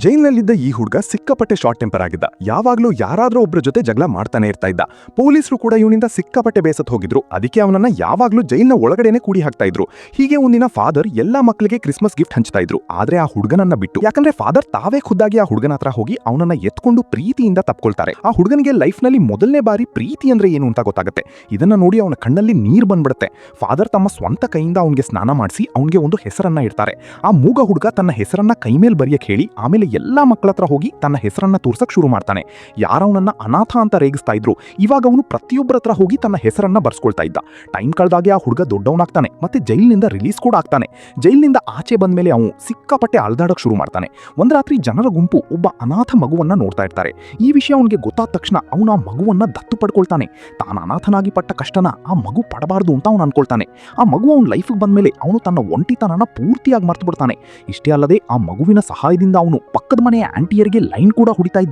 ಜೈಲ್ನಲ್ಲಿದ್ದ ಈ ಹುಡುಗ ಸಿಕ್ಕಾಪಟ್ಟೆ ಶಾರ್ಟ್ ಟೆಂಪರ್ ಆಗಿದ್ದ. ಯಾವಾಗ್ಲೂ ಯಾರಾದ್ರೂ ಒಬ್ರ ಜೊತೆ ಜಗಳ ಮಾಡ್ತಾನೆ ಇರ್ತಾ ಇದ್ದ. ಪೊಲೀಸರು ಕೂಡ ಇವನಿಂದ ಸಿಕ್ಕಾಪಟ್ಟೆ ಬೇಸತ್ ಹೋಗಿದ್ರು. ಅದಕ್ಕೆ ಅವನನ್ನ ಯಾವಾಗ್ಲೂ ಜೈಲ್ನ ಒಳಗಡೆನೆ ಕೂಡಿ ಹಾಕ್ತಾ ಇದ್ರು. ಹೀಗೆ ಒಂದಿನ ಫಾದರ್ ಎಲ್ಲಾ ಮಕ್ಕಳಿಗೆ ಕ್ರಿಸ್ಮಸ್ ಗಿಫ್ಟ್ ಹಂಚ್ತಾ ಇದ್ರು. ಆದ್ರೆ ಆ ಹುಡುಗನನ್ನ ಬಿಟ್ಟು, ಯಾಕಂದ್ರೆ ಫಾದರ್ ತಾವೇ ಖುದ್ದಾಗಿ ಆ ಹುಡುಗನ ಹತ್ರ ಹೋಗಿ ಅವನನ್ನ ಎತ್ಕೊಂಡು ಪ್ರೀತಿಯಿಂದ ತಪ್ಕೊಳ್ತಾರೆ. ಆ ಹುಡುಗನಿಗೆ ಲೈಫ್ ನಲ್ಲಿ ಮೊದಲನೇ ಬಾರಿ ಪ್ರೀತಿ ಅಂದ್ರೆ ಏನು ಅಂತ ಗೊತ್ತಾಗುತ್ತೆ. ಇದನ್ನ ನೋಡಿ ಅವನ ಕಣ್ಣಲ್ಲಿ ನೀರ್ ಬಂದ್ಬಿಡುತ್ತೆ. ಫಾದರ್ ತಮ್ಮ ಸ್ವಂತ ಕೈಯಿಂದ ಅವನಿಗೆ ಸ್ನಾನ ಮಾಡಿಸಿ ಅವನಿಗೆ ಒಂದು ಹೆಸರನ್ನ ಇಡ್ತಾರೆ. ಆ ಮೂಗ ಹುಡುಗ ತನ್ನ ಹೆಸರನ್ನ ಕೈ ಮೇಲೆ ಬರೆಯಕ್ಕೆ ಹೇಳಿ ಆಮೇಲೆ ಎಲ್ಲಾ ಮಕ್ಕಳ ಹತ್ರ ಹೋಗಿ ತನ್ನ ಹೆಸರನ್ನ ತೋರ್ಸಕ್ ಶುರು ಮಾಡ್ತಾನೆ. ಯಾರವನನ್ನ ಅನಾಥ ಅಂತ ರೇಗಿಸ್ತಾ ಇದ್ರು, ಇವಾಗ ಅವನು ಪ್ರತಿಯೊಬ್ಬರ ಹತ್ರ ಹೋಗಿ ತನ್ನ ಹೆಸರನ್ನ ಬರ್ಸ್ಕೊಳ್ತಾ ಇದ್ದ. ಟೈಮ್ ಕಳೆದಾಗೆ ಆ ಹುಡುಗ ದೊಡ್ಡವನಾಗ್ತಾನೆ ಮತ್ತೆ ಜೈಲಿನಿಂದ ರಿಲೀಸ್ ಕೂಡ ಆಗ್ತಾನೆ. ಜೈಲಿನಿಂದ ಆಚೆ ಬಂದ್ಮೇಲೆ ಅವನು ಸಿಕ್ಕಾಪಟ್ಟೆ ಅಳ್ದಾಡಕ್ ಶುರು ಮಾಡ್ತಾನೆ. ಒಂದ್ ರಾತ್ರಿ ಜನರ ಗುಂಪು ಒಬ್ಬ ಅನಾಥ ಮಗುವನ್ನ ನೋಡ್ತಾ ಇರ್ತಾರೆ. ಈ ವಿಷಯ ಅವನಿಗೆ ಗೊತ್ತಾದ ತಕ್ಷಣ ಅವನು ಆ ಮಗುವನ್ನ ದತ್ತು ಪಡ್ಕೊಳ್ತಾನೆ. ತಾನು ಅನಾಥನಾಗಿ ಪಟ್ಟ ಕಷ್ಟನ ಆ ಮಗು ಪಡಬಾರ್ದು ಅಂತ ಅವನು ಅನ್ಕೊಳ್ತಾನೆ. ಆ ಮಗು ಅವನ ಲೈಫ್ಗೆ ಬಂದ್ಮೇಲೆ ಅವನು ತನ್ನ ಒಂಟಿತನನ ಪೂರ್ತಿಯಾಗಿ ಮರ್ತು ಬಿಡ್ತಾನೆ. ಇಷ್ಟೇ ಅಲ್ಲದೆ ಆ ಮಗುವಿನ ಸಹಾಯದಿಂದ ಅವನು ಪಕ್ಕದ ಮನೆಯ ಆಂಟಿಯರಿಗೆ ಲೈನ್ ಕೂಡ ಹೊಡಿತಾ ಇದ್ದ.